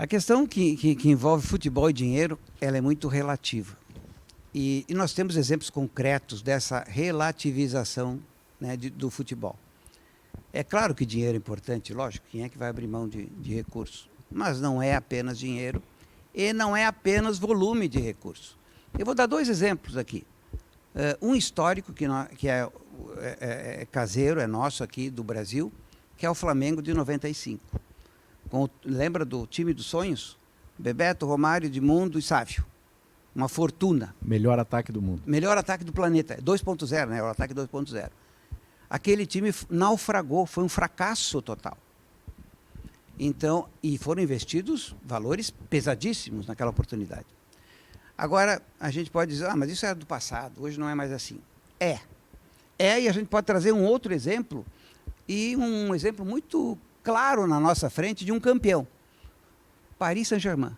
A questão que envolve futebol e dinheiro, ela é muito relativa. E nós temos exemplos concretos dessa relativização, né, do futebol. É claro que dinheiro é importante, lógico, quem é que vai abrir mão de recursos? Mas não é apenas dinheiro e não é apenas volume de recursos. Eu vou dar dois exemplos aqui. Um histórico que é caseiro, é nosso aqui do Brasil, que é o Flamengo de 95. Lembra do time dos sonhos? Bebeto, Romário, Edmundo e Sávio. Uma fortuna. Melhor ataque do mundo. Melhor ataque do planeta. 2.0, né? O ataque 2.0. Aquele time naufragou, foi um fracasso total. Então, e foram investidos valores pesadíssimos naquela oportunidade. Agora, a gente pode dizer, mas isso era do passado, hoje não é mais assim. É, e a gente pode trazer um outro exemplo, e um exemplo muito claro na nossa frente de um campeão. Paris Saint-Germain.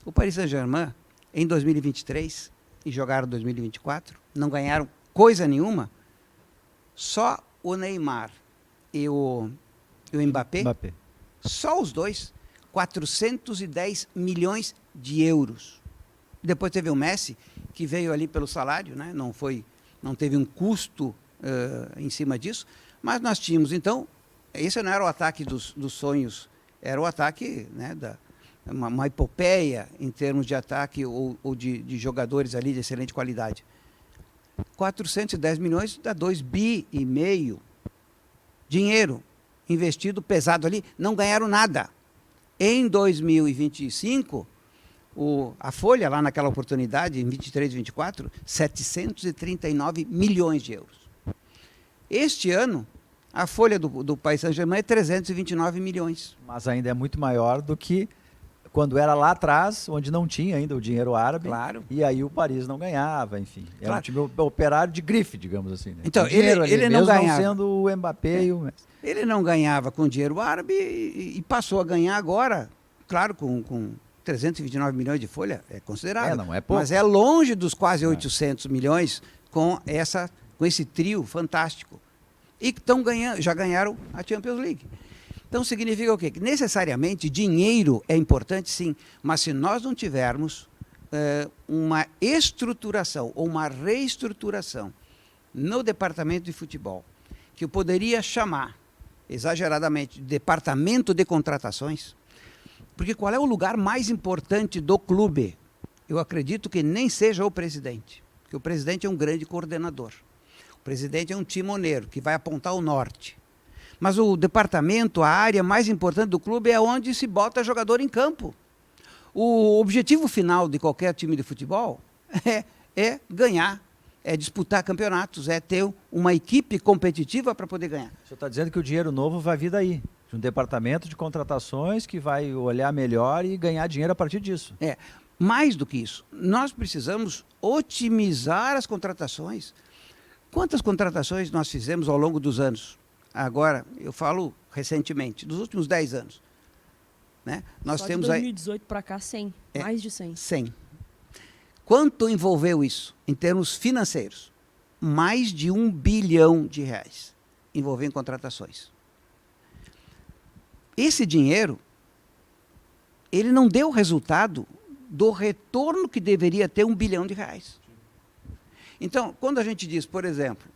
O Paris Saint-Germain, em 2023, e jogaram 2024, não ganharam coisa nenhuma, só o Neymar e o Mbappé, só os dois, 410 milhões de euros. Depois teve o Messi, que veio ali pelo salário, né? Não teve um custo em cima disso, mas nós tínhamos, então, esse não era o ataque dos sonhos, era o ataque, né, uma epopeia em termos de ataque ou de jogadores ali de excelente qualidade. 410 milhões dá 2,5 bi. Dinheiro investido pesado ali, não ganharam nada. Em 2025, a folha lá naquela oportunidade, em 23 e 24, 739 milhões de euros. Este ano, a folha do Paris Saint-Germain é 329 milhões. Mas ainda é muito maior do que quando era lá atrás, onde não tinha ainda o dinheiro árabe, claro. E aí o Paris não ganhava, enfim. Era claro. Um time operário de grife, digamos assim. Né? Então, ele não ganhava. Sendo o Mbappé e o Messi. Ele não ganhava com dinheiro árabe e passou a ganhar agora, claro, com 329 milhões de folha, é considerável. Não é pouco. Mas é longe dos quase 800 milhões com esse trio fantástico. E já ganharam a Champions League. Então significa o quê? Que necessariamente dinheiro é importante, sim, mas se nós não tivermos uma estruturação ou uma reestruturação no departamento de futebol, que eu poderia chamar exageradamente de departamento de contratações, porque qual é o lugar mais importante do clube? Eu acredito que nem seja o presidente, porque o presidente é um grande coordenador. O presidente é um timoneiro que vai apontar o norte. Mas o departamento, a área mais importante do clube é onde se bota jogador em campo. O objetivo final de qualquer time de futebol é ganhar, é disputar campeonatos, é ter uma equipe competitiva para poder ganhar. O senhor está dizendo que o dinheiro novo vai vir daí, de um departamento de contratações que vai olhar melhor e ganhar dinheiro a partir disso. Mais do que isso, nós precisamos otimizar as contratações. Quantas contratações nós fizemos ao longo dos anos? Agora, eu falo recentemente, dos últimos 10 anos. Né? Nós Só temos de 2018 para cá, 100. Mais de 100. 100. Quanto envolveu isso em termos financeiros? Mais de R$1 bilhão envolveu em contratações. Esse dinheiro, ele não deu resultado do retorno que deveria ter R$1 bilhão. Então, quando a gente diz, por exemplo,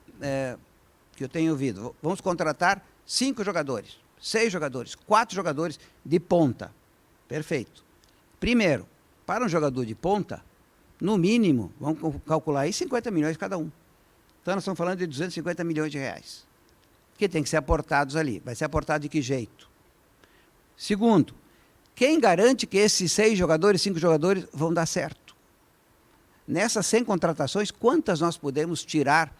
que eu tenho ouvido, vamos contratar 5 jogadores, 6 jogadores, 4 jogadores de ponta. Perfeito. Primeiro, para um jogador de ponta, no mínimo, vamos calcular aí 50 milhões cada um. Então nós estamos falando de 250 milhões de reais. Que tem que ser aportados ali. Vai ser aportado de que jeito? Segundo, quem garante que esses 6 jogadores, 5 jogadores vão dar certo? Nessas 100 contratações, quantas nós podemos tirar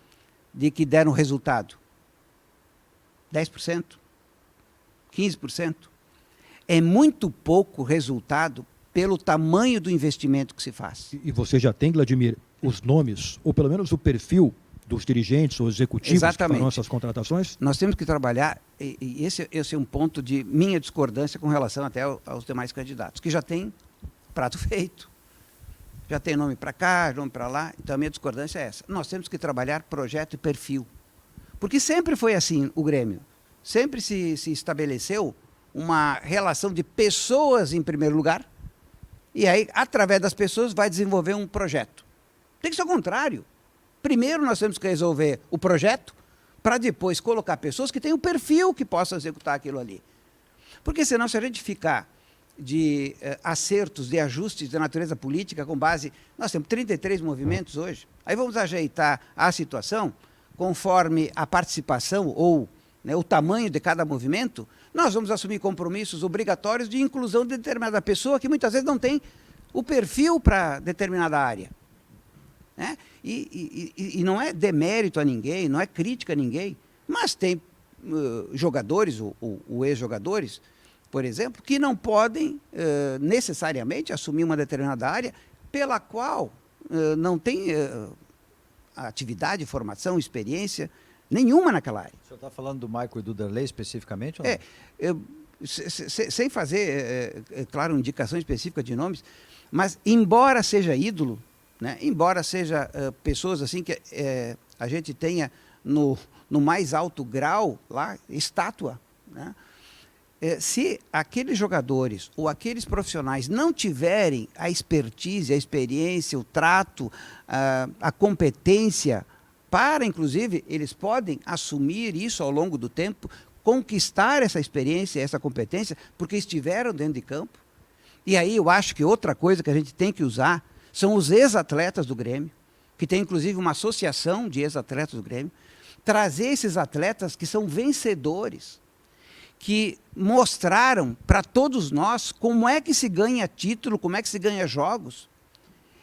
de que deram resultado? 10%? 15%? É muito pouco resultado pelo tamanho do investimento que se faz. E você já tem, Vladimir, os nomes, ou pelo menos o perfil dos dirigentes ou executivos para nossas contratações? Nós temos que trabalhar, e esse é um ponto de minha discordância com relação até aos demais candidatos, que já tem prato feito. Já tem nome para cá, nome para lá, então a minha discordância é essa. Nós temos que trabalhar projeto e perfil. Porque sempre foi assim o Grêmio. Sempre se estabeleceu uma relação de pessoas em primeiro lugar, e aí, através das pessoas, vai desenvolver um projeto. Tem que ser o contrário. Primeiro nós temos que resolver o projeto, para depois colocar pessoas que têm um perfil que possam executar aquilo ali. Porque senão, se a gente ficar de acertos, de ajustes de natureza política com base... Nós temos 33 movimentos hoje, aí vamos ajeitar a situação conforme a participação ou, né, o tamanho de cada movimento, nós vamos assumir compromissos obrigatórios de inclusão de determinada pessoa que muitas vezes não tem o perfil para determinada área. Né? E não é demérito a ninguém, não é crítica a ninguém, mas tem jogadores ou ex-jogadores, por exemplo, que não podem necessariamente assumir uma determinada área pela qual não tem atividade, formação, experiência nenhuma naquela área. O senhor está falando do Michael e do Derlei especificamente? Ou não? Sem fazer, claro, indicação específica de nomes, mas embora seja ídolo, né, embora seja pessoas assim que a gente tenha no mais alto grau lá, estátua, né, se aqueles jogadores ou aqueles profissionais não tiverem a expertise, a experiência, o trato, a competência para, inclusive, eles podem assumir isso ao longo do tempo, conquistar essa experiência, essa competência, porque estiveram dentro de campo. E aí eu acho que outra coisa que a gente tem que usar são os ex-atletas do Grêmio, que tem inclusive uma associação de ex-atletas do Grêmio, trazer esses atletas que são vencedores, que mostraram para todos nós como é que se ganha título, como é que se ganha jogos.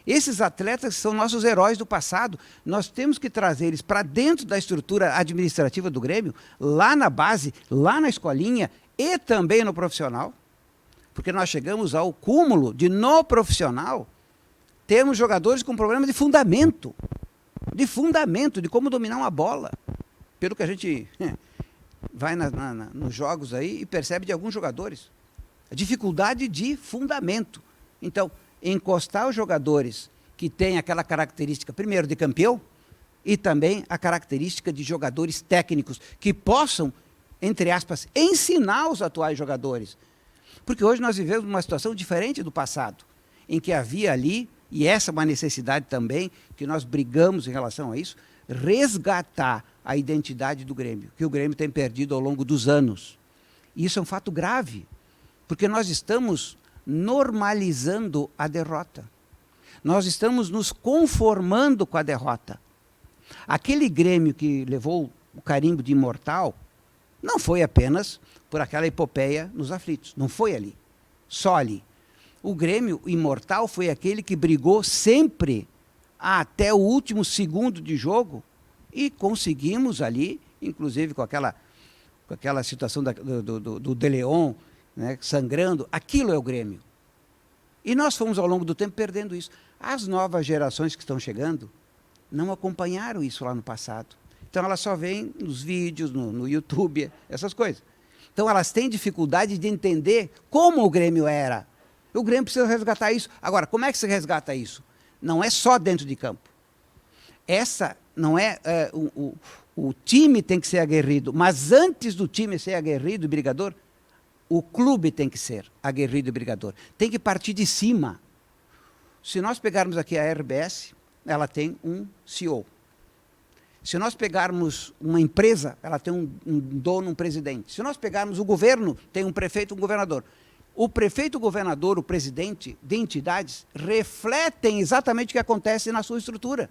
Esses atletas são nossos heróis do passado. Nós temos que trazer eles para dentro da estrutura administrativa do Grêmio, lá na base, lá na escolinha e também no profissional. Porque nós chegamos ao cúmulo de, no profissional, termos jogadores com problema de fundamento, de como dominar uma bola. Pelo que a gente vai nos jogos aí e percebe de alguns jogadores. A dificuldade de fundamento. Então, encostar os jogadores que têm aquela característica, primeiro, de campeão, e também a característica de jogadores técnicos, que possam, entre aspas, ensinar os atuais jogadores. Porque hoje nós vivemos uma situação diferente do passado, em que havia ali, e essa é uma necessidade também, que nós brigamos em relação a isso, resgatar a identidade do Grêmio, que o Grêmio tem perdido ao longo dos anos. E isso é um fato grave, porque nós estamos normalizando a derrota. Nós estamos nos conformando com a derrota. Aquele Grêmio que levou o carimbo de imortal não foi apenas por aquela epopeia nos aflitos. Não foi ali. Só ali. O Grêmio imortal foi aquele que brigou sempre até o último segundo de jogo e conseguimos ali, inclusive com aquela situação do De Leon, né, sangrando, aquilo é o Grêmio. E nós fomos ao longo do tempo perdendo isso. As novas gerações que estão chegando não acompanharam isso lá no passado. Então elas só veem nos vídeos, no YouTube, essas coisas. Então elas têm dificuldade de entender como o Grêmio era. O Grêmio precisa resgatar isso. Agora, como é que se resgata isso? Não é só dentro de campo. Essa não é... o time tem que ser aguerrido, mas antes do time ser aguerrido e brigador, o clube tem que ser aguerrido e brigador. Tem que partir de cima. Se nós pegarmos aqui a RBS, ela tem um CEO. Se nós pegarmos uma empresa, ela tem um dono, um presidente. Se nós pegarmos o governo, tem um prefeito, um governador. O prefeito, o governador, o presidente de entidades refletem exatamente o que acontece na sua estrutura.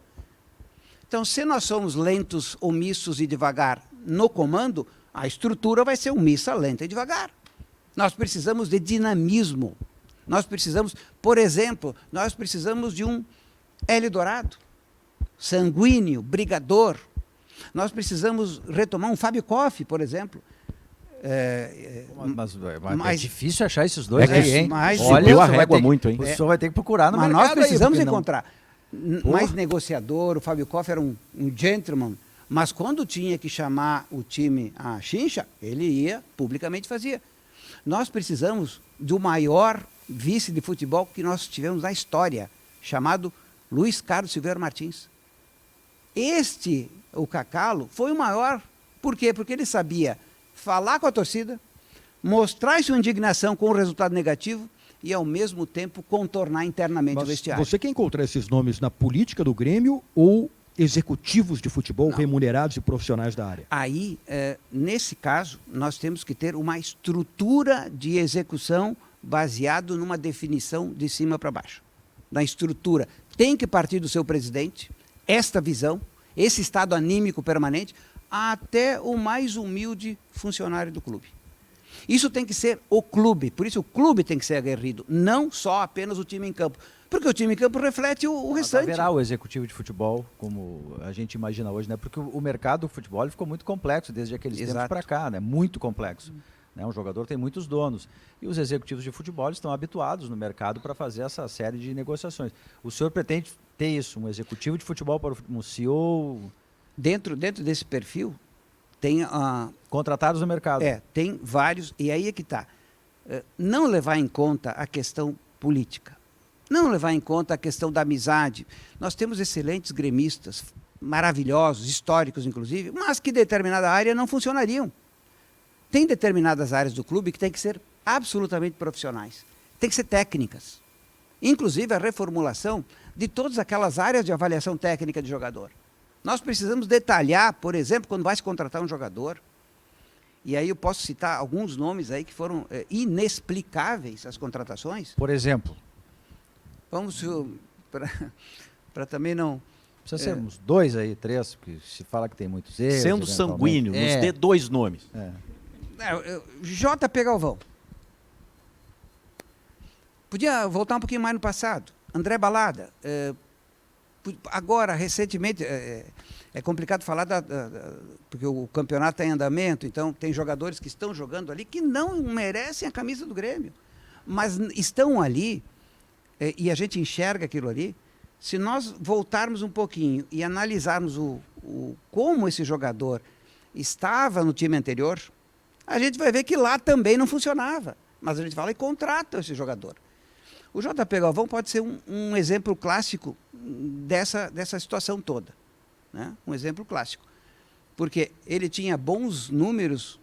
Então, se nós somos lentos, omissos e devagar no comando, a estrutura vai ser omissa, lenta e devagar. Nós precisamos de dinamismo. Nós precisamos, por exemplo, nós precisamos de um Hélio Dourado, sanguíneo, brigador. Nós precisamos retomar um Fábio Koff, por exemplo. Mas é difícil achar esses dois aí, hein? Olha, a régua muito, hein? O senhor vai ter que procurar no mercado. Mas nós precisamos aí, encontrar. Mais negociador, o Fábio Koff era um gentleman, mas quando tinha que chamar o time à chincha, ele ia, publicamente fazia. Nós precisamos do maior vice de futebol que nós tivemos na história, chamado Luiz Carlos Silveira Martins. O Cacalo, foi o maior. Por quê? Porque ele sabia falar com a torcida, mostrar sua indignação com o resultado negativo e, ao mesmo tempo, contornar internamente o vestiário. Você quer encontrar esses nomes na política do Grêmio ou executivos de futebol remunerados e profissionais da área? Aí, nesse caso, nós temos que ter uma estrutura de execução baseado numa definição de cima para baixo. Na estrutura. Tem que partir do seu presidente, esta visão, esse estado anímico permanente, até o mais humilde funcionário do clube. Isso tem que ser o clube, por isso o clube tem que ser aguerrido, não só apenas o time em campo. Porque o time em campo reflete o restante. Haverá o executivo de futebol, como a gente imagina hoje, né? Porque o mercado do futebol ele ficou muito complexo desde aqueles tempos para cá, né? Muito complexo. Né? Um jogador tem muitos donos. E os executivos de futebol estão habituados no mercado para fazer essa série de negociações. O senhor pretende ter isso, um executivo de futebol para um CEO? Dentro desse perfil, tem... contratados no mercado. Tem vários, e aí é que está. Não levar em conta a questão política. Não levar em conta a questão da amizade. Nós temos excelentes gremistas, maravilhosos, históricos inclusive, mas que em determinada área não funcionariam. Tem determinadas áreas do clube que têm que ser absolutamente profissionais. Tem que ser técnicas. Inclusive a reformulação de todas aquelas áreas de avaliação técnica de jogador. Nós precisamos detalhar, por exemplo, quando vai se contratar um jogador, e aí eu posso citar alguns nomes aí que foram inexplicáveis, as contratações. Por exemplo? Vamos, para também não... Precisa ser uns 2 aí, 3, porque se fala que tem muitos erros. Sendo sanguíneo, nos dê 2 nomes. JP Galvão. Podia voltar um pouquinho mais no passado. André Balada. Agora, recentemente, é complicado falar, porque o campeonato está em andamento, então tem jogadores que estão jogando ali que não merecem a camisa do Grêmio, mas estão ali, e a gente enxerga aquilo ali. Se nós voltarmos um pouquinho e analisarmos como esse jogador estava no time anterior, a gente vai ver que lá também não funcionava, mas a gente fala e contrata esse jogador. O JP Galvão pode ser um exemplo clássico dessa situação toda, né? Um exemplo clássico. Porque ele tinha bons números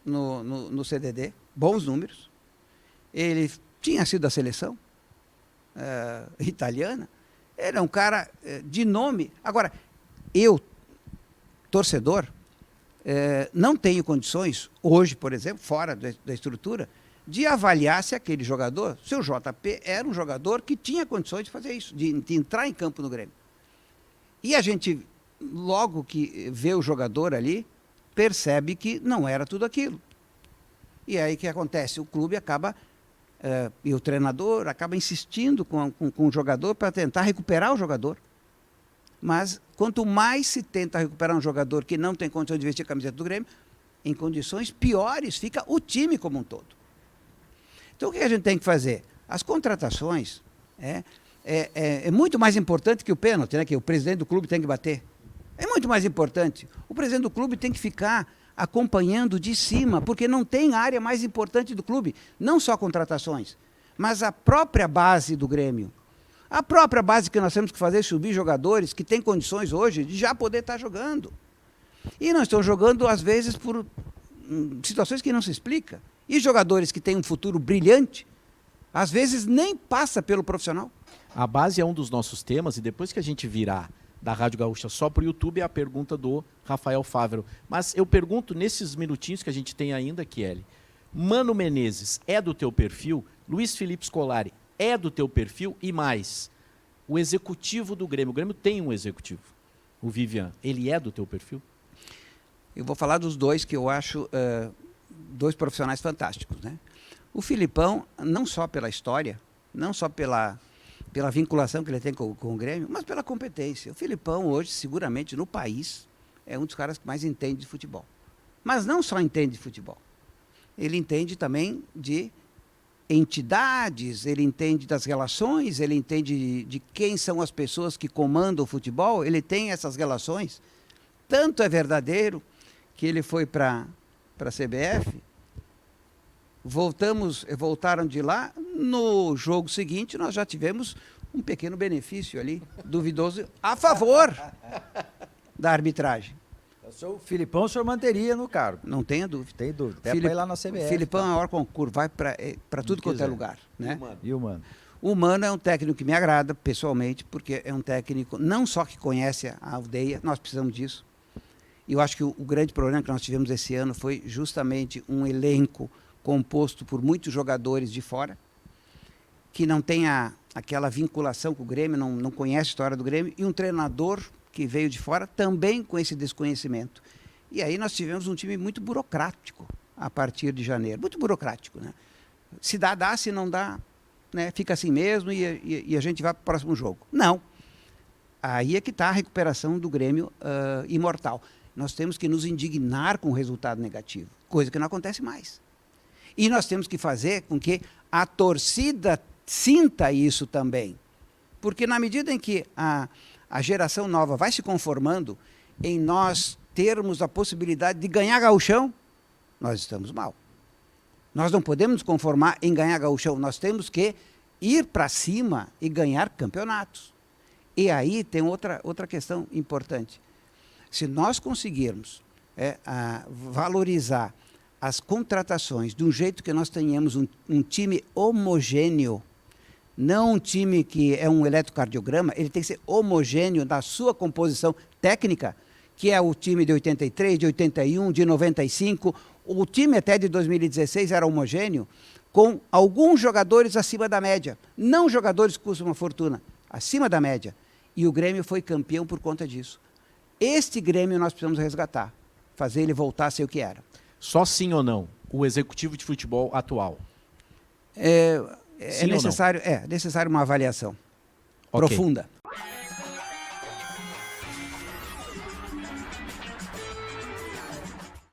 no CDD, bons números. Ele tinha sido da seleção italiana. Ele é um cara de nome. Agora, eu, torcedor, não tenho condições, hoje, por exemplo, fora da estrutura, de avaliar se aquele jogador, se o JP era um jogador que tinha condições de fazer isso, de entrar em campo no Grêmio. E a gente, logo que vê o jogador ali, percebe que não era tudo aquilo. E aí o que acontece? O clube acaba, e o treinador acaba insistindo com o jogador para tentar recuperar o jogador. Mas quanto mais se tenta recuperar um jogador que não tem condições de vestir a camiseta do Grêmio, em condições piores fica o time como um todo. Então, o que a gente tem que fazer? As contratações é muito mais importante que o pênalti, né, que o presidente do clube tem que bater. É muito mais importante. O presidente do clube tem que ficar acompanhando de cima, porque não tem área mais importante do clube. Não só contratações, mas a própria base do Grêmio. A própria base que nós temos que fazer subir jogadores que têm condições hoje de já poder estar jogando. E nós estamos jogando, às vezes, por situações que não se explica. E jogadores que têm um futuro brilhante, às vezes nem passa pelo profissional. A base é um dos nossos temas, e depois que a gente virar da Rádio Gaúcha só para o YouTube, é a pergunta do Rafael Fávero. Mas eu pergunto, nesses minutinhos que a gente tem ainda, Kelly, Mano Menezes é do teu perfil? Luiz Felipe Scolari é do teu perfil? E mais, o executivo do Grêmio. O Grêmio tem um executivo, o Vivian. Ele é do teu perfil? Eu vou falar dos dois que eu acho... dois profissionais fantásticos, né? O Filipão, não só pela história, não só pela vinculação que ele tem com o Grêmio, mas pela competência. O Filipão hoje, seguramente, no país, é um dos caras que mais entende de futebol. Mas não só entende de futebol. Ele entende também de entidades, ele entende das relações, ele entende de quem são as pessoas que comandam o futebol, ele tem essas relações. Tanto é verdadeiro que ele foi para a CBF, voltaram de lá, no jogo seguinte nós já tivemos um pequeno benefício ali, duvidoso, a favor da arbitragem. O Filipão o senhor manteria no cargo? Não tenha dúvida. Tem dúvida. Até para ir lá na CBF. Filipão é o maior concurso, vai para tudo quanto é lugar. Né? E o Mano? O Mano é um técnico que me agrada pessoalmente, porque é um técnico não só que conhece a aldeia, nós precisamos disso. E eu acho que o grande problema que nós tivemos esse ano foi justamente um elenco composto por muitos jogadores de fora, que não tem aquela vinculação com o Grêmio, não conhece a história do Grêmio, e um treinador que veio de fora também com esse desconhecimento. E aí nós tivemos um time muito burocrático a partir de janeiro. Muito burocrático, né? Se dá, se não dá, né? Fica assim mesmo e a gente vai para o próximo jogo. Não. Aí é que está a recuperação do Grêmio imortal. Nós temos que nos indignar com o resultado negativo, coisa que não acontece mais. E nós temos que fazer com que a torcida sinta isso também. Porque na medida em que a geração nova vai se conformando em nós termos a possibilidade de ganhar gauchão, nós estamos mal. Nós não podemos nos conformar em ganhar gauchão, nós temos que ir para cima e ganhar campeonatos. E aí tem outra questão importante. Se nós conseguirmos valorizar as contratações de um jeito que nós tenhamos um time homogêneo, não um time que é um eletrocardiograma, ele tem que ser homogêneo na sua composição técnica, que é o time de 83, de 81, de 95, o time até de 2016 era homogêneo, com alguns jogadores acima da média, não jogadores que custam uma fortuna, acima da média. E o Grêmio foi campeão por conta disso. Este Grêmio nós precisamos resgatar, fazer ele voltar a ser o que era. Só sim ou não, o executivo de futebol atual? É necessário uma avaliação profunda.